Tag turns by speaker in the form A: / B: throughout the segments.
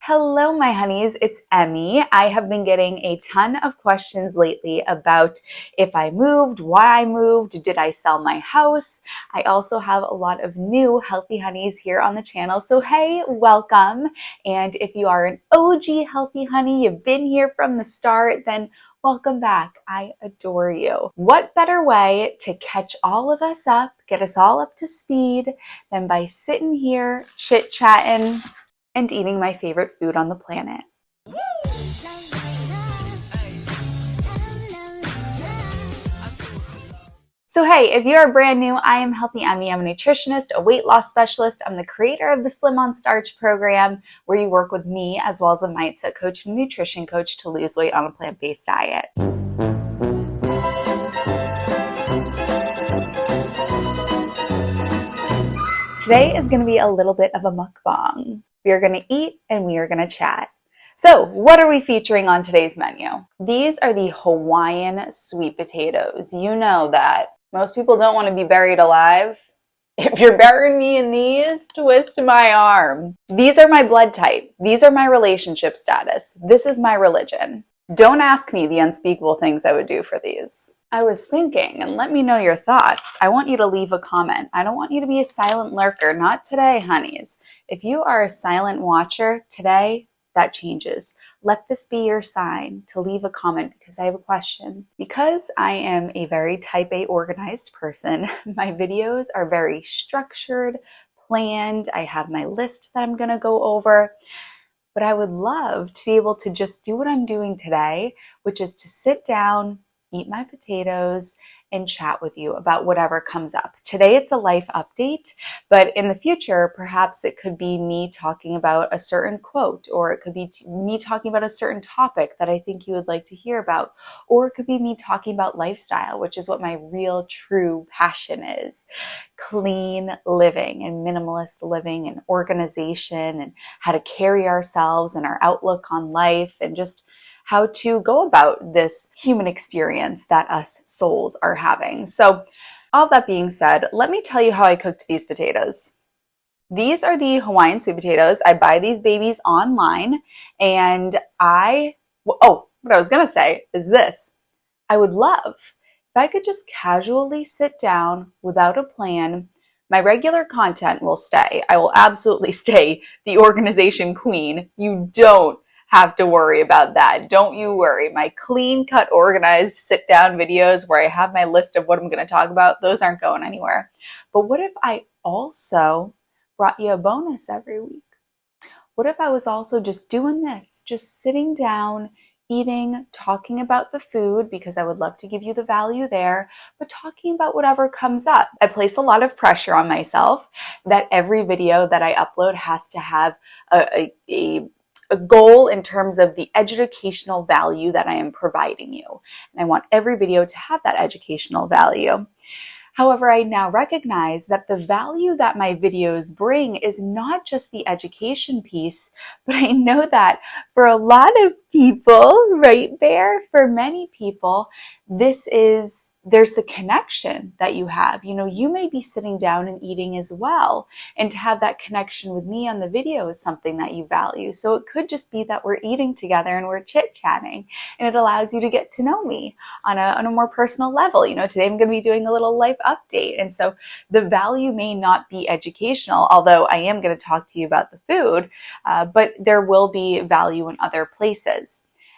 A: Hello, my honeys. It's Emmy. I have been getting a ton of questions lately about if I moved, why I moved, did I sell my house? I also have a lot of new Healthy Honeys here on the channel. So, hey, welcome. And if you are an OG Healthy Honey, you've been here from the start, then welcome back. I adore you. What better way to catch all of us up, get us all up to speed, than by sitting here chit-chatting and eating my favorite food on the planet. So hey, if you are brand new, I am Healthy Emmie. I'm a nutritionist, a weight loss specialist. I'm the creator of the Slim on Starch program, where you work with me as well as a mindset coach and nutrition coach to lose weight on a plant-based diet. Today is going to be a little bit of a mukbang. We are going to eat and we are going to chat. So, what are we featuring on today's menu? These are the Hawaiian Sweet Potatoes. You know that most people don't want to be buried alive. If you're burying me in these, twist my arm. These are my blood type. These are my relationship status. This is my religion. Don't ask me the unspeakable things I would do for these. I was thinking, and let me know your thoughts. I want you to leave a comment. I don't want you to be a silent lurker. Not today, honeys. If you are a silent watcher today, that changes. Let this be your sign to leave a comment because I have a question. Because I am a very type A organized person, my videos are very structured, planned. I have my list that I'm going to go over. But I would love to be able to just do what I'm doing today, which is to sit down, eat my potatoes, and chat with you about whatever comes up. Today it's a life update, but in the future, perhaps it could be me talking about a certain quote, or it could be me talking about a certain topic that I think you would like to hear about, or it could be me talking about lifestyle, which is what my real true passion is. Clean living and minimalist living and organization and how to carry ourselves and our outlook on life and just how to go about this human experience that us souls are having. So all that being said, let me tell you how I cooked these potatoes. These are the Hawaiian sweet potatoes. I buy these babies online and what I was going to say is this. I would love if I could just casually sit down without a plan. My regular content will stay. I will absolutely stay the organization queen. You don't have to worry about that. Don't you worry. My clean cut, organized sit down videos where I have my list of what I'm going to talk about, those aren't going anywhere. But what if I also brought you a bonus every week? What if I was also just doing this, just sitting down, eating, talking about the food, because I would love to give you the value there, but talking about whatever comes up. I place a lot of pressure on myself that every video that I upload has to have a goal in terms of the educational value that I am providing you. And I want every video to have that educational value. However, I now recognize that the value that my videos bring is not just the education piece, but I know that for a lot of people, right, Bear? For many people, there's the connection that you have. You know, you may be sitting down and eating as well. And to have that connection with me on the video is something that you value. So it could just be that we're eating together and we're chit-chatting. And it allows you to get to know me on a more personal level. You know, today I'm going to be doing a little life update. And so the value may not be educational, although I am going to talk to you about the food, but there will be value in other places.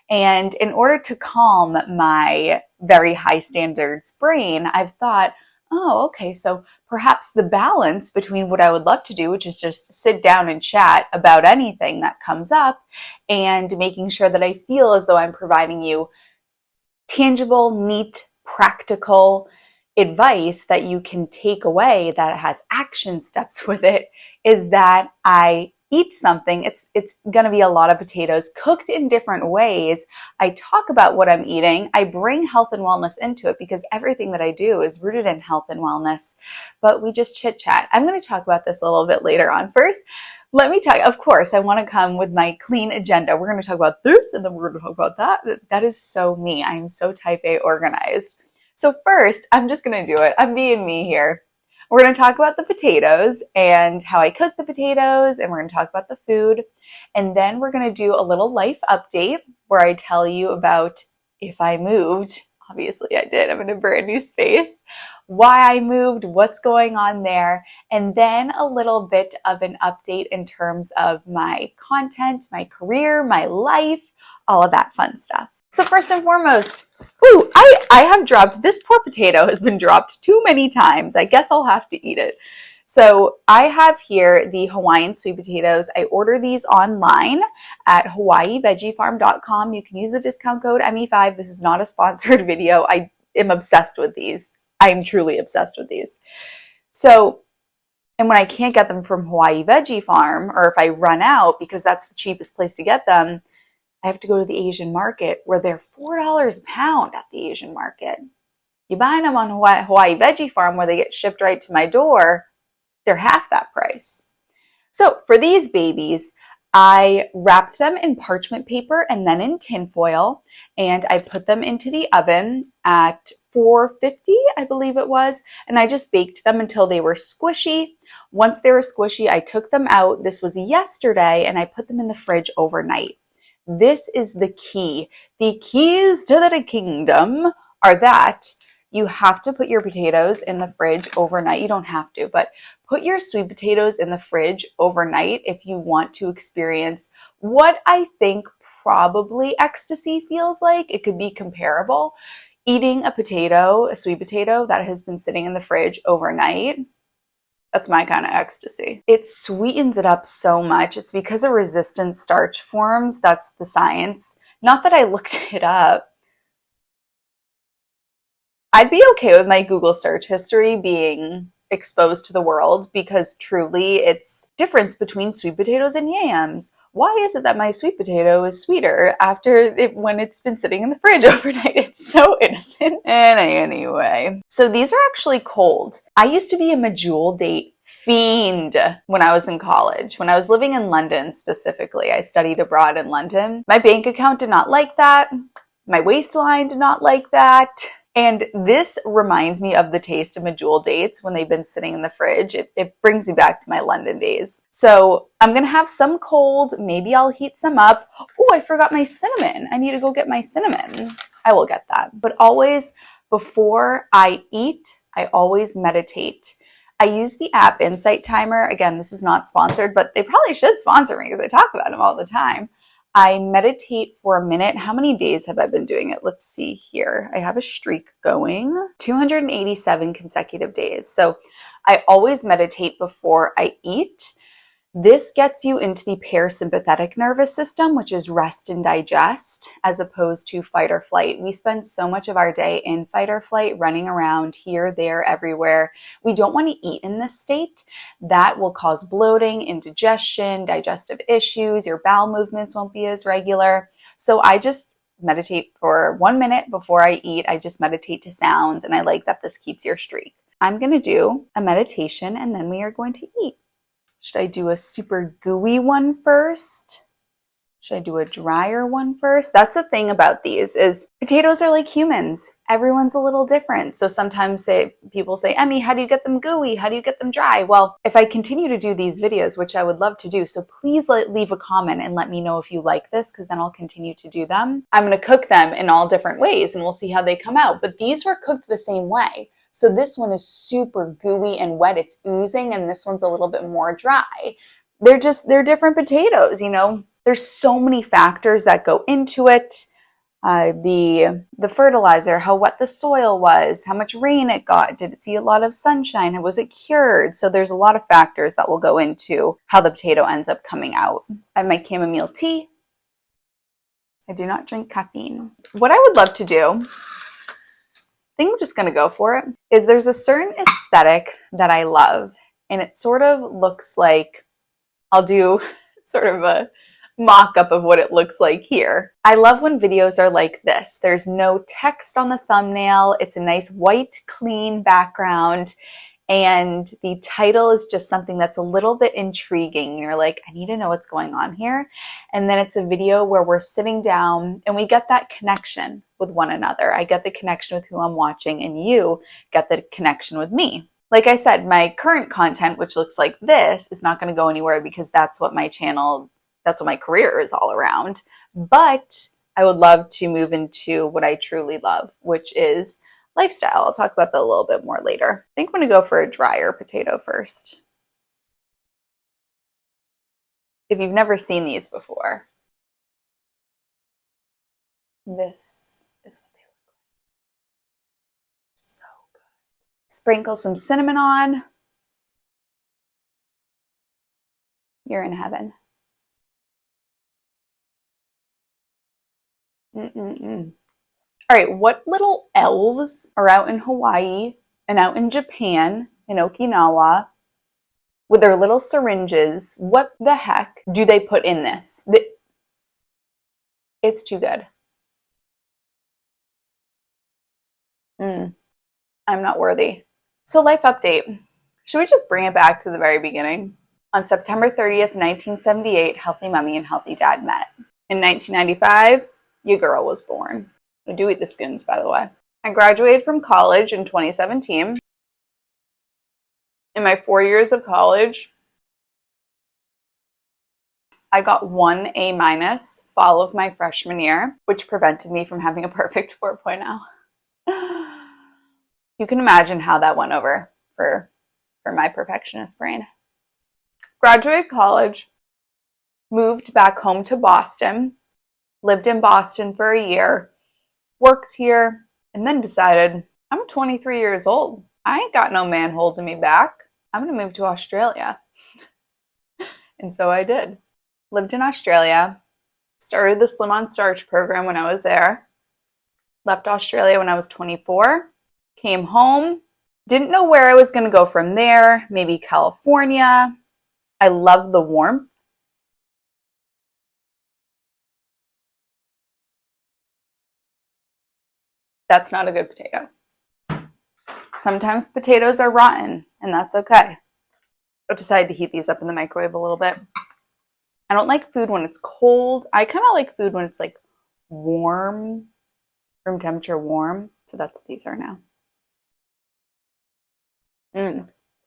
A: And in order to calm my very high standards brain, I've thought, oh, okay, so perhaps the balance between what I would love to do, which is just sit down and chat about anything that comes up, and making sure that I feel as though I'm providing you tangible, neat, practical advice that you can take away that has action steps with it, is that I eat something. It's going to be a lot of potatoes cooked in different ways. I talk about what I'm eating. I bring health and wellness into it because everything that I do is rooted in health and wellness, but we just chit chat. I'm going to talk about this a little bit later on. First, let me talk, of course, I want to come with my clean agenda. We're going to talk about this and then we're going to talk about that. That is so me. I am so type A organized. So first, I'm just going to do it. I'm being me here. We're going to talk about the potatoes and how I cook the potatoes, and we're going to talk about the food. And then we're going to do a little life update where I tell you about if I moved. Obviously I did. I'm in a brand new space. Why I moved, what's going on there, and then a little bit of an update in terms of my content, my career, my life, all of that fun stuff. So first and foremost, I have dropped, this poor potato has been dropped too many times. I guess I'll have to eat it. So I have here the Hawaiian Sweet Potatoes. I order these online at hawaiivegiefarm.com. You can use the discount code Emmie5. This is not a sponsored video. I am obsessed with these. I'm truly obsessed with these. So, and when I can't get them from Hawaii Veggie Farm, or if I run out because that's the cheapest place to get them, I have to go to the Asian market where they're $4 a pound at the Asian market. You buy them on Hawaii Veggie Farm where they get shipped right to my door, they're half that price. So for these babies, I wrapped them in parchment paper and then in tin foil, and I put them into the oven at 450, I believe it was, and I just baked them until they were squishy. Once they were squishy, I took them out. This was yesterday, and I put them in the fridge overnight. This is the key. The keys to the kingdom are that you have to put your potatoes in the fridge overnight. You don't have to, but put your sweet potatoes in the fridge overnight if you want to experience what I think probably ecstasy feels like. It could be comparable. Eating a potato, a sweet potato that has been sitting in the fridge overnight, that's my kind of ecstasy. It sweetens it up so much. It's because of resistant starch forms. That's the science. Not that I looked it up. I'd be okay with my Google search history being exposed to the world because truly it's difference between sweet potatoes and yams. Why is it that my sweet potato is sweeter when it's been sitting in the fridge overnight? It's so innocent. And anyway, so these are actually cold. I used to be a medjool date fiend when I was in college. When I was living in London specifically, I studied abroad in London. My bank account did not like that. My waistline did not like that. And this reminds me of the taste of medjool dates when they've been sitting in the fridge. It brings me back to my London days. So I'm going to have some cold. Maybe I'll heat some up. Oh, I forgot my cinnamon. I need to go get my cinnamon. I will get that. But always before I eat, I always meditate. I use the app Insight Timer. Again, this is not sponsored, but they probably should sponsor me because I talk about them all the time. I meditate for a minute. How many days have I been doing it? Let's see here. I have a streak going. 287 consecutive days. So I always meditate before I eat. This gets you into the parasympathetic nervous system, which is rest and digest, as opposed to fight or flight. We spend so much of our day in fight or flight, running around here, there, everywhere. We don't want to eat in this state. That will cause bloating, indigestion, digestive issues. Your bowel movements won't be as regular. So I just meditate for 1 minute before I eat. I just meditate to sounds, and I like that this keeps your streak. I'm going to do a meditation, and then we are going to eat. Should I do a super gooey one first? Should I do a drier one first? That's the thing about these is potatoes are like humans. Everyone's a little different. So sometimes people say, Emmie, how do you get them gooey? How do you get them dry? Well, if I continue to do these videos, which I would love to do, so please leave a comment and let me know if you like this, because then I'll continue to do them. I'm going to cook them in all different ways and we'll see how they come out. But these were cooked the same way. So this one is super gooey and wet. It's oozing, and this one's a little bit more dry. They're different potatoes, you know. There's so many factors that go into it. The fertilizer, how wet the soil was, how much rain it got, did it see a lot of sunshine, was it cured? So there's a lot of factors that will go into how the potato ends up coming out. I have my chamomile tea. I do not drink caffeine. What I would love to do, I think I'm just going to go for it, is there's a certain aesthetic that I love, and it sort of looks like, I'll do sort of a mock-up of what it looks like here. I love when videos are like this. There's no text on the thumbnail. It's a nice white, clean background, and the title is just something that's a little bit intriguing. You're like, I need to know what's going on here. And then it's a video where we're sitting down and we get that connection with one another. I get the connection with who I'm watching, and you get the connection with me. Like I said, my current content, which looks like this, is not going to go anywhere because that's what my channel, that's what my career is all around. But I would love to move into what I truly love, which is lifestyle. I'll talk about that a little bit more later. I think I'm going to go for a drier potato first. If you've never seen these before, this is what they look like. So good. Sprinkle some cinnamon on. You're in heaven. Mm-mm-mm. All right, what little elves are out in Hawaii and out in Japan, in Okinawa, with their little syringes? What the heck do they put in this? It's too good. I'm not worthy. So, life update. Should we just bring it back to the very beginning? On September 30th, 1978, Healthy Mommy and Healthy Dad met. In 1995, your girl was born. I do eat the skins, by the way. I graduated from college in 2017. In my 4 years of college, I got 1 A- fall of my freshman year, which prevented me from having a perfect 4.0. You can imagine how that went over for my perfectionist brain. Graduated college, moved back home to Boston, lived in Boston for a year, worked here, and then decided I'm 23 years old. I ain't got no man holding me back. I'm going to move to Australia. And so I did. Lived in Australia, started the Slim on Starch program when I was there, left Australia when I was 24, came home, didn't know where I was going to go from there, maybe California. I love the warmth. That's not a good potato. Sometimes potatoes are rotten, and that's okay. I've decided to heat these up in the microwave a little bit. I don't like food when it's cold. I kind of like food when it's like warm, room temperature warm. So that's what these are now.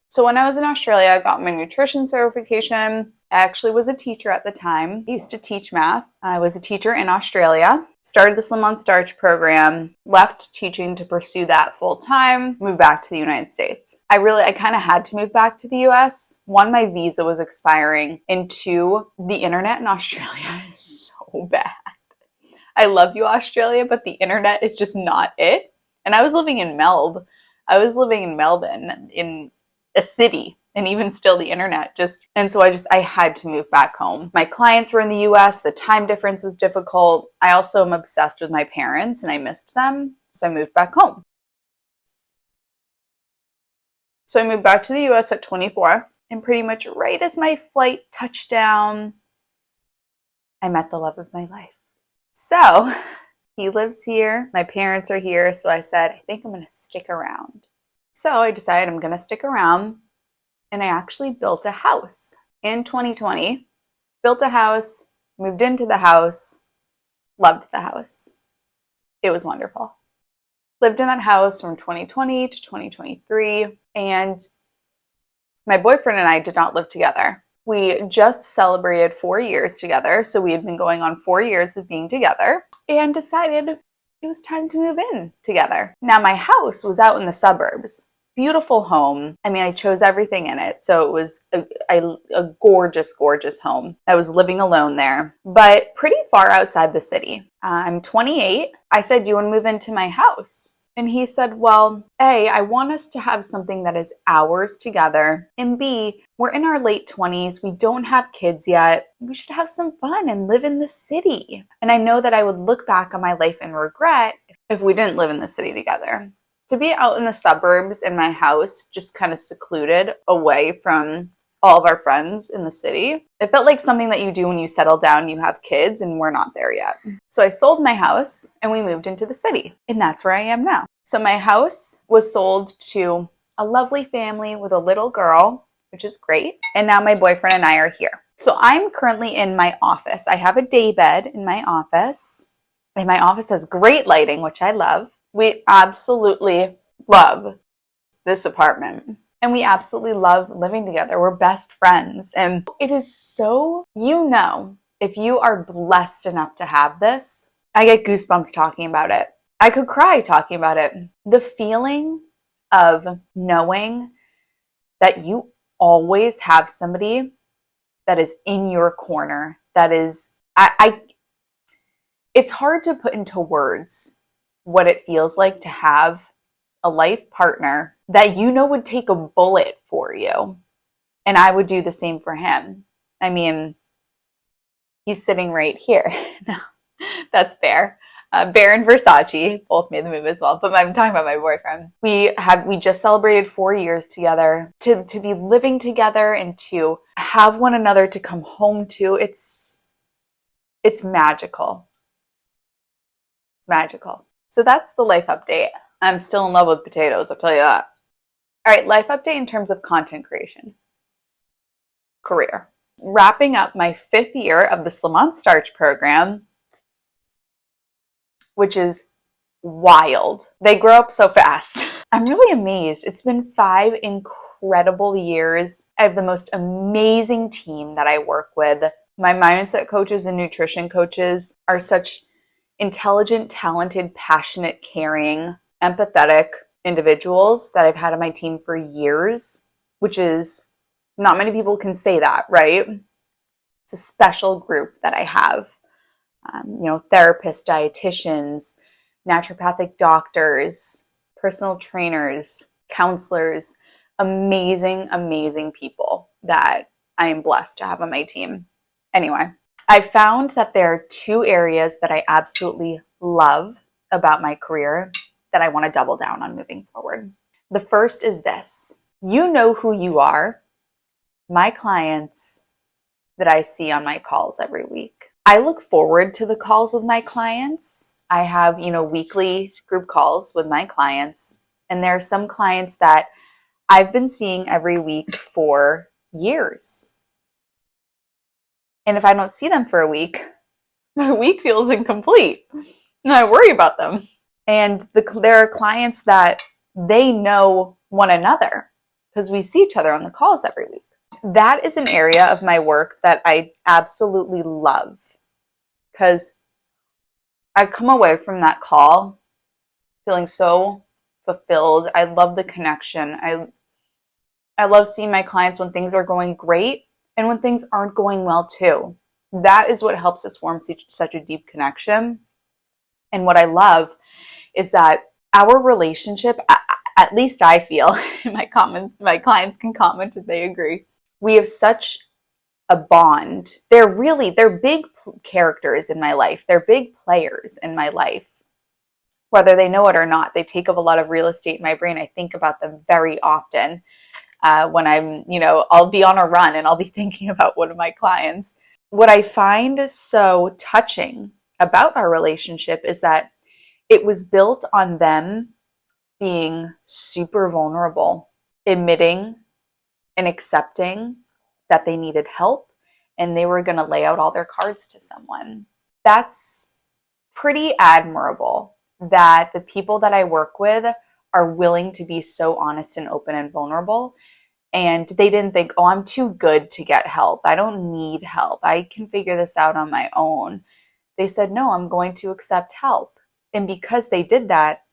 A: So when I was in Australia, I got my nutrition certification. I actually was a teacher at the time. I used to teach math. I was a teacher in Australia, started the Slim on Starch program, left teaching to pursue that full time, moved back to the United States. I kind of had to move back to the US. One, my visa was expiring, and two, the internet in Australia is so bad. I love you, Australia, but the internet is just not it. And I was living in Melbourne. I was living in Melbourne, in a city, and even still the internet I had to move back home. My clients were in the US, the time difference was difficult. I also am obsessed with my parents and I missed them, so I moved back home. So I moved back to the US at 24, and pretty much right as my flight touched down, I met the love of my life. So he lives here, my parents are here, so I said, I think I'm going to stick around. So I decided I'm going to stick around, and I actually built a house in 2020. Built a house, moved into the house, loved the house. It was wonderful. Lived in that house from 2020 to 2023, and my boyfriend and I did not live together. We just celebrated 4 years together, so we had been going on 4 years of being together, and decided it was time to move in together. Now, my house was out in the suburbs. Beautiful home. I mean, I chose everything in it. So it was a gorgeous, gorgeous home. I was living alone there, but pretty far outside the city. I'm 28. I said, do you want to move into my house? And he said, well, A, I want us to have something that is ours together. And B, we're in our late 20s. We don't have kids yet. We should have some fun and live in the city. And I know that I would look back on my life and regret if we didn't live in the city together. To be out in the suburbs in my house, just kind of secluded away from all of our friends in the city, it felt like something that you do when you settle down, you have kids, and we're not there yet. So I sold my house and we moved into the city, and that's where I am now. So my house was sold to a lovely family with a little girl, which is great. And now my boyfriend and I are here. So I'm currently in my office. I have a day bed in my office, and my office has great lighting, which I love. We absolutely love this apartment. And we absolutely love living together. We're best friends. And it is so, if you are blessed enough to have this, I get goosebumps talking about it. I could cry talking about it. The feeling of knowing that you always have somebody that is in your corner, that is, it's hard to put into words what it feels like to have a life partner that would take a bullet for you. And I would do the same for him. I mean, he's sitting right here. No, that's Bear. Bear and Versace both made the move as well. But I'm talking about my boyfriend. We just celebrated 4 years together. To be living together and to have one another to come home to, it's magical. It's magical. So that's the life update. I'm still in love with potatoes, I'll tell you that. All right, life update in terms of content creation. Career. Wrapping up my 5th year of the Starch Program, which is wild. They grow up so fast. I'm really amazed. It's been 5 incredible years. I have the most amazing team that I work with. My mindset coaches and nutrition coaches are such intelligent, talented, passionate, caring, empathetic individuals that I've had on my team for years, which is not many people can say that, right? It's a special group that I have. Therapists, dietitians, naturopathic doctors, personal trainers, counselors, amazing, amazing people that I am blessed to have on my team. Anyway, I found that there are 2 areas that I absolutely love about my career that I want to double down on moving forward. The first is this. You know who you are. My clients that I see on my calls every week. I look forward to the calls with my clients. I have, weekly group calls with my clients. And there are some clients that I've been seeing every week for years. And if I don't see them for a week, my week feels incomplete. And I worry about them. And there are clients that they know one another because we see each other on the calls every week. That is an area of my work that I absolutely love because I come away from that call feeling so fulfilled. I love the connection. I love seeing my clients when things are going great and when things aren't going well too. That is what helps us form such a deep connection. And what I love is that our relationship, at least I feel, in my clients can comment if they agree. We have such a bond. They're big characters in my life. They're big players in my life. Whether they know it or not, they take up a lot of real estate in my brain. I think about them very often when I'm, I'll be on a run and I'll be thinking about one of my clients. What I find so touching about our relationship is that it was built on them being super vulnerable, admitting and accepting that they needed help and they were going to lay out all their cards to someone. That's pretty admirable that the people that I work with are willing to be so honest and open and vulnerable. And they didn't think, oh, I'm too good to get help. I don't need help. I can figure this out on my own. They said, no, I'm going to accept help. And because they did that,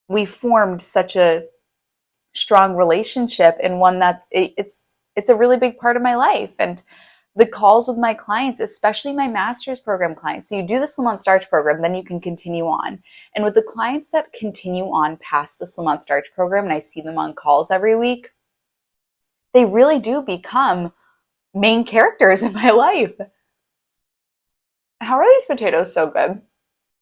A: we formed such a strong relationship and one it's a really big part of my life. And the calls with my clients, especially my master's program clients. So you do the Slim on Starch program, then you can continue on. And with the clients that continue on past the Slim on Starch program, and I see them on calls every week, they really do become main characters in my life. How are these potatoes so good?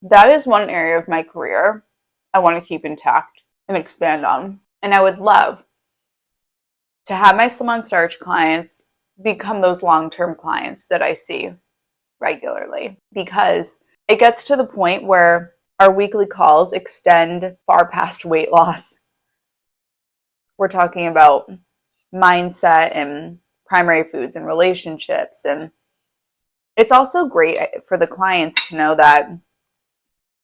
A: That is one area of my career I want to keep intact and expand on. And I would love to have my Slim on Starch clients become those long-term clients that I see regularly, because it gets to the point where our weekly calls extend far past weight loss. We're talking about mindset and primary foods and relationships. And it's also great for the clients to know that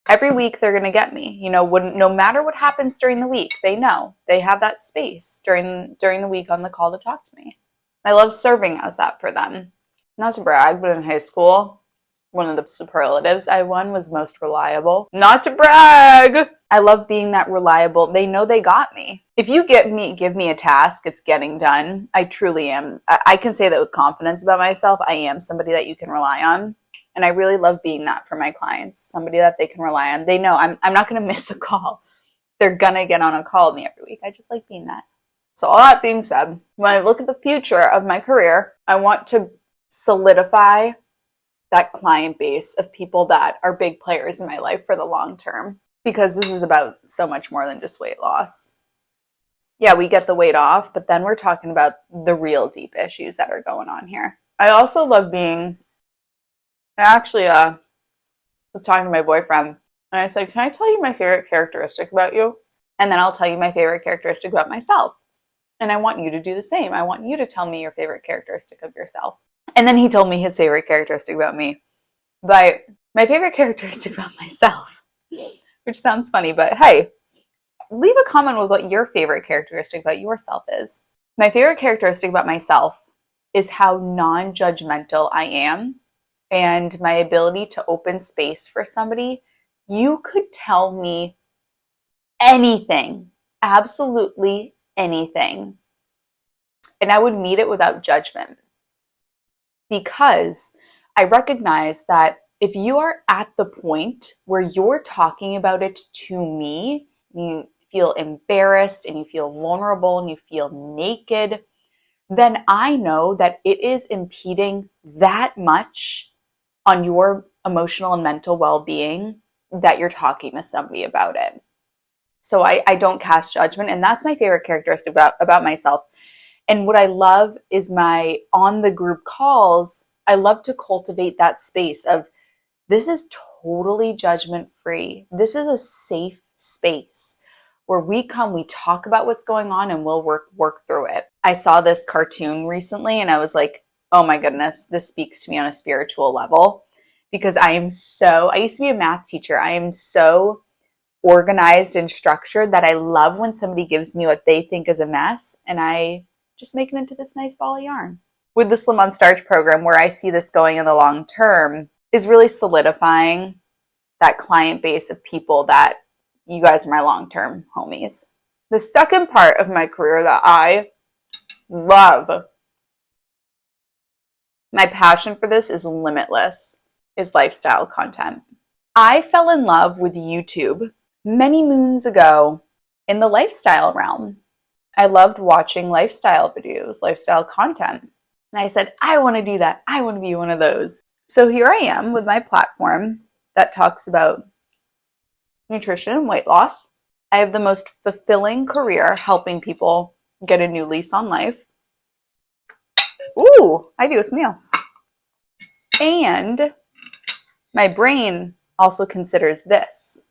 A: Every week they're going to get me. No matter what happens during the week, they know. They have that space during the week on the call to talk to me. I love serving as that for them. Not to brag, but in high school, one of the superlatives I won was most reliable. Not to brag! I love being that reliable. They know they got me. If you give me a task, it's getting done. I truly am. I can say that with confidence about myself. I am somebody that you can rely on. And I really love being that for my clients. Somebody that they can rely on. They know I'm not going to miss a call. They're going to get on a call with me every week. I just like being that. So all that being said, when I look at the future of my career, I want to solidify that client base of people that are big players in my life for the long term, because this is about so much more than just weight loss. Yeah, we get the weight off, but then we're talking about the real deep issues that are going on here. I also love being, I actually was talking to my boyfriend and I said, can I tell you my favorite characteristic about you? And then I'll tell you my favorite characteristic about myself. And I want you to do the same. I want you to tell me your favorite characteristic of yourself. And then he told me his favorite characteristic about me. But my favorite characteristic about myself, which sounds funny, but hey, leave a comment with what your favorite characteristic about yourself is. My favorite characteristic about myself is how non-judgmental I am and my ability to open space for somebody. You could tell me anything, absolutely anything, and I would meet it without judgment, because I recognize that if you are at the point where you're talking about it to me, you feel embarrassed and you feel vulnerable and you feel naked, then I know that it is impeding that much on your emotional and mental well-being that you're talking to somebody about it. So I don't cast judgment, and that's my favorite characteristic about myself. And what I love is my on the group calls, I love to cultivate that space of, this is totally judgment free. This is a safe space where we come, we talk about what's going on, and we'll work through it. I saw this cartoon recently and I was like, oh my goodness, this speaks to me on a spiritual level, because I used to be a math teacher. I am so organized and structured that I love when somebody gives me what they think is a mess and I just make it into this nice ball of yarn. With the Slim on Starch program, where I see this going in the long term, is really solidifying that client base of people that you guys are my long-term homies. The second part of my career that I love, my passion for this is limitless, is lifestyle content. I fell in love with YouTube many moons ago in the lifestyle realm. I loved watching lifestyle videos, lifestyle content. And I said, I want to do that. I want to be one of those. So here I am with my platform that talks about nutrition and weight loss. I have the most fulfilling career helping people get a new lease on life. Ooh, I do a meal. And my brain also considers this.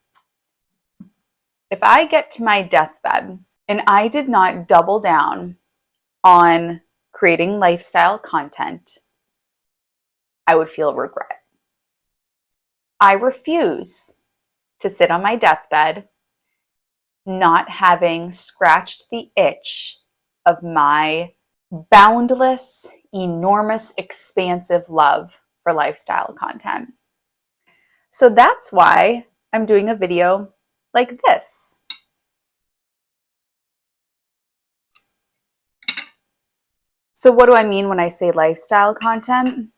A: If I get to my deathbed and I did not double down on creating lifestyle content, I would feel regret. I refuse to sit on my deathbed not having scratched the itch of my boundless, enormous, expansive love for lifestyle content. So that's why I'm doing a video like this. So what do I mean when I say lifestyle content?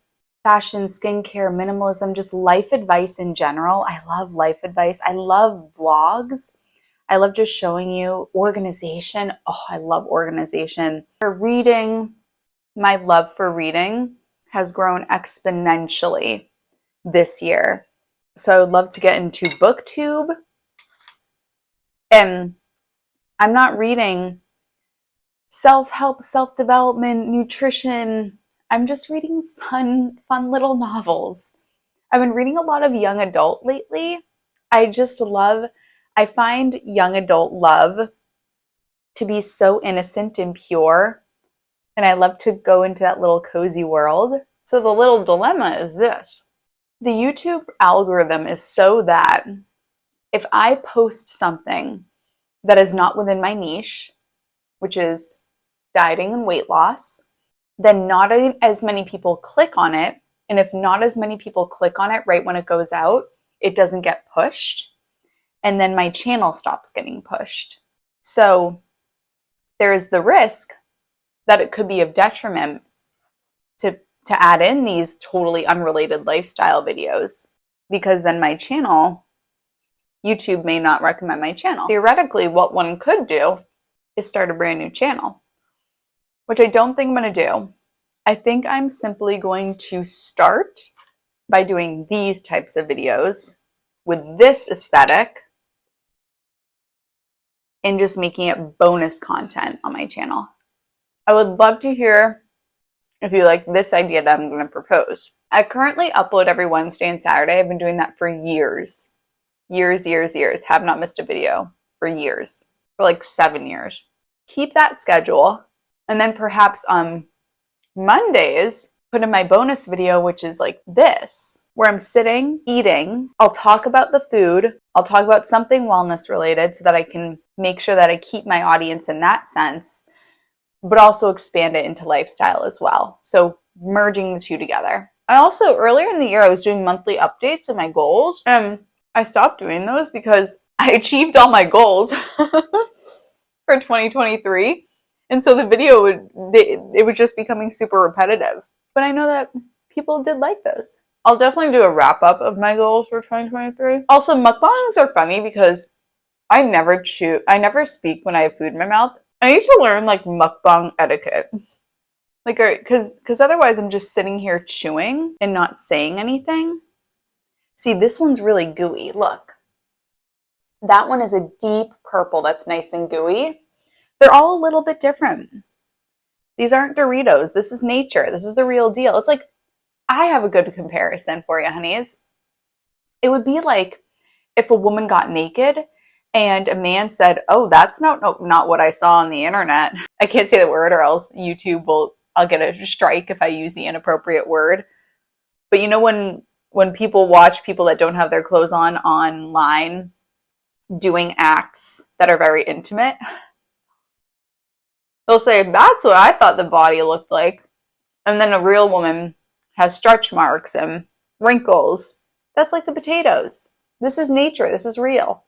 A: Fashion, skincare, minimalism, just life advice in general. I love life advice. I love vlogs. I love just showing you organization. Oh, I love organization. For reading, my love for reading has grown exponentially this year. So I would love to get into BookTube. And I'm not reading self-help, self-development, nutrition. I'm just reading fun little novels. I've been reading a lot of young adult lately. I find young adult love to be so innocent and pure. And I love to go into that little cozy world. So the little dilemma is this. The YouTube algorithm is so that If I post something that is not within my niche, which is dieting and weight loss, then not as many people click on it. And if not as many people click on it right when it goes out, it doesn't get pushed. And then my channel stops getting pushed. So there is the risk that it could be of detriment to add in these totally unrelated lifestyle videos, because then my channel, YouTube may not recommend my channel. Theoretically, what one could do is start a brand new channel, which I don't think I'm going to do. I think I'm simply going to start by doing these types of videos with this aesthetic and just making it bonus content on my channel. I would love to hear if you like this idea that I'm going to propose. I currently upload every Wednesday and Saturday. I've been doing that for years. Years. Have not missed a video for years. For like 7 years. Keep that schedule. And then perhaps on Mondays, put in my bonus video, which is like this, where I'm sitting, eating. I'll talk about the food. I'll talk about something wellness related so that I can make sure that I keep my audience in that sense, but also expand it into lifestyle as well. So merging the two together. I also, earlier in the year, I was doing monthly updates of my goals, and I stopped doing those because I achieved all my goals for 2023. And so the video it was just becoming super repetitive. But I know that people did like those. I'll definitely do a wrap up of my goals for 2023. Also, mukbangs are funny because I never speak when I have food in my mouth. I need to learn like mukbang etiquette. Like, because otherwise I'm just sitting here chewing and not saying anything. See, this one's really gooey. Look. That one is a deep purple that's nice and gooey. They're all a little bit different. These aren't Doritos. This is nature. This is the real deal. It's like, I have a good comparison for you, honeys. It would be like if a woman got naked and a man said, "Oh, that's not what I saw on the internet." I can't say the word or else I'll get a strike if I use the inappropriate word. But you know when people watch people that don't have their clothes on online doing acts that are very intimate, they'll say, "That's what I thought the body looked like." And then a real woman has stretch marks and wrinkles. That's like the potatoes. This is nature. This is real.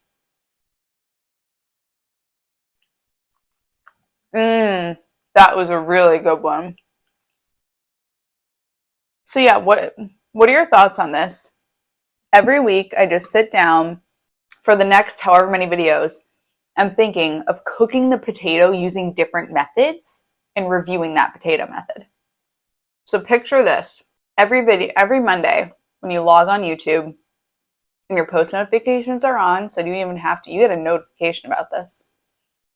A: That was a really good one. So yeah, what are your thoughts on this? Every week, I just sit down for the next however many videos. I'm thinking of cooking the potato using different methods and reviewing that potato method. So picture this. Every Monday, when you log on YouTube and your post notifications are on, so you don't even have to, you get a notification about this.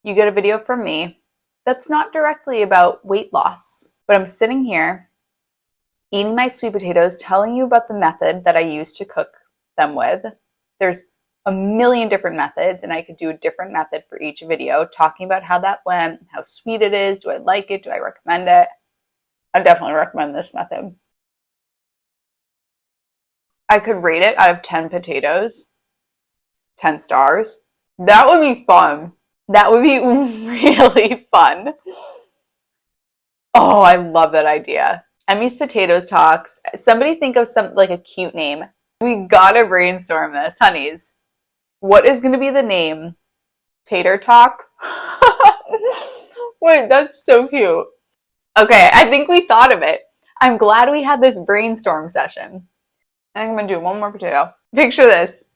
A: You get a video from me that's not directly about weight loss, but I'm sitting here eating my sweet potatoes, telling you about the method that I use to cook them with. There's a million different methods, and I could do a different method for each video, talking about how that went, how sweet it is, do I like it, do I recommend it? I definitely recommend this method. I could rate it out of 10 potatoes, 10 stars. That would be fun. That would be really fun. Oh, I love that idea. Emmie's Potatoes Talks. Somebody think of like a cute name. We gotta brainstorm this, honeys. What is gonna be the name? Tater Talk? Wait, that's so cute. Okay, I think we thought of it. I'm glad we had this brainstorm session. I think I'm gonna do one more potato. Picture this.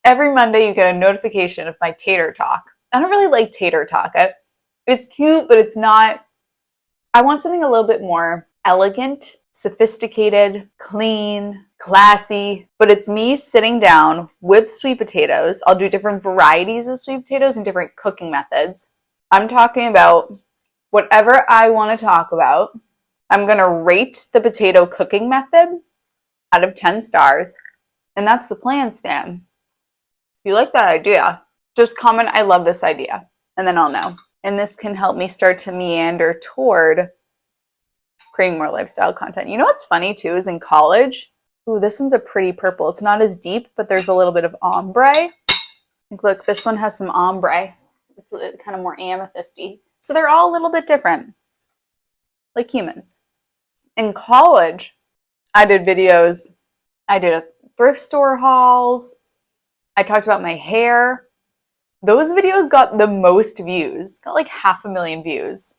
A: Every Monday you get a notification of my Tater Talk. I don't really like Tater Talk. It's cute, but it's not. I want something a little bit more elegant, sophisticated, clean, classy. But it's me sitting down with sweet potatoes. I'll do different varieties of sweet potatoes and different cooking methods. I'm talking about whatever I want to talk about. I'm going to rate the potato cooking method out of 10 stars. And that's the plan, Stan. If you like that idea, just comment, "I love this idea," and then I'll know. And this can help me start to meander toward creating more lifestyle content. You know what's funny too is in college, ooh, this one's a pretty purple. It's not as deep, but there's a little bit of ombre. Look, this one has some ombre. It's kind of more amethysty. So they're all a little bit different, like humans. In college, I did videos. I did a thrift store hauls. I talked about my hair. Those videos got the most views, got like 500,000 views.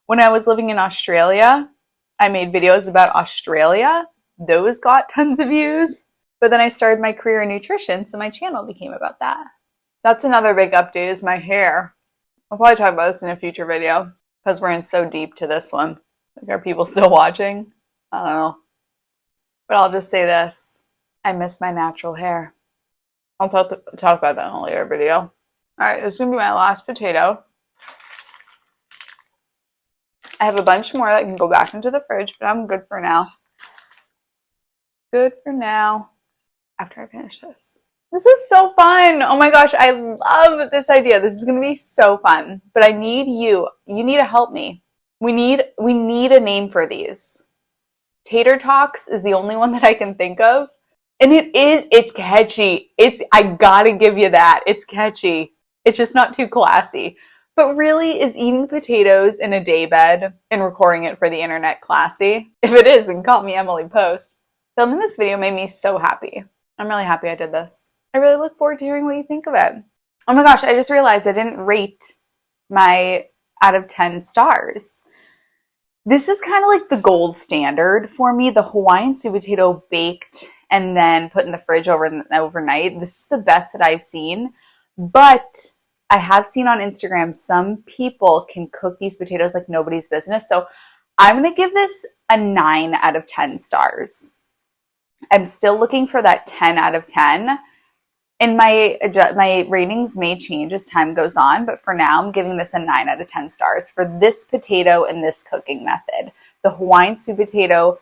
A: When I was living in Australia, I made videos about Australia. Those got tons of views. But then I started my career in nutrition, so my channel became about that. That's another big update is my hair. I'll probably talk about this in a future video because we're in so deep to this one. Like, are people still watching? I don't know. But I'll just say this. I miss my natural hair. I'll talk about that in a later video. All right, this is going to be my last potato. I have a bunch more that can go back into the fridge, but I'm good for now. Good for now. After I finish this. This is so fun. Oh my gosh, I love this idea. This is going to be so fun. But I need you. You need to help me. We need a name for these. Tater Talks is the only one that I can think of. And it's catchy. I gotta give you that. It's catchy. It's just not too classy. But really, is eating potatoes in a daybed and recording it for the internet classy? If it is, then call me Emily Post. Filming this video made me so happy. I'm really happy I did this. I really look forward to hearing what you think of it. Oh my gosh, I just realized I didn't rate my out of 10 stars. This is kind of like the gold standard for me, the Hawaiian sweet potato baked and then put in the fridge overnight. This is the best that I've seen, but I have seen on Instagram some people can cook these potatoes like nobody's business. So I'm going to give this a 9 out of 10 stars. I'm still looking for that 10 out of 10. And my ratings may change as time goes on, but for now, I'm giving this a 9 out of 10 stars for this potato and this cooking method. The Hawaiian sweet potato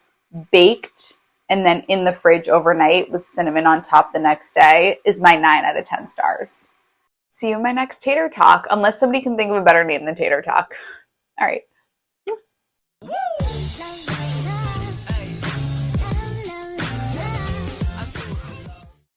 A: baked and then in the fridge overnight with cinnamon on top the next day is my 9 out of 10 stars. See you in my next Tater Talk, unless somebody can think of a better name than Tater Talk. All right.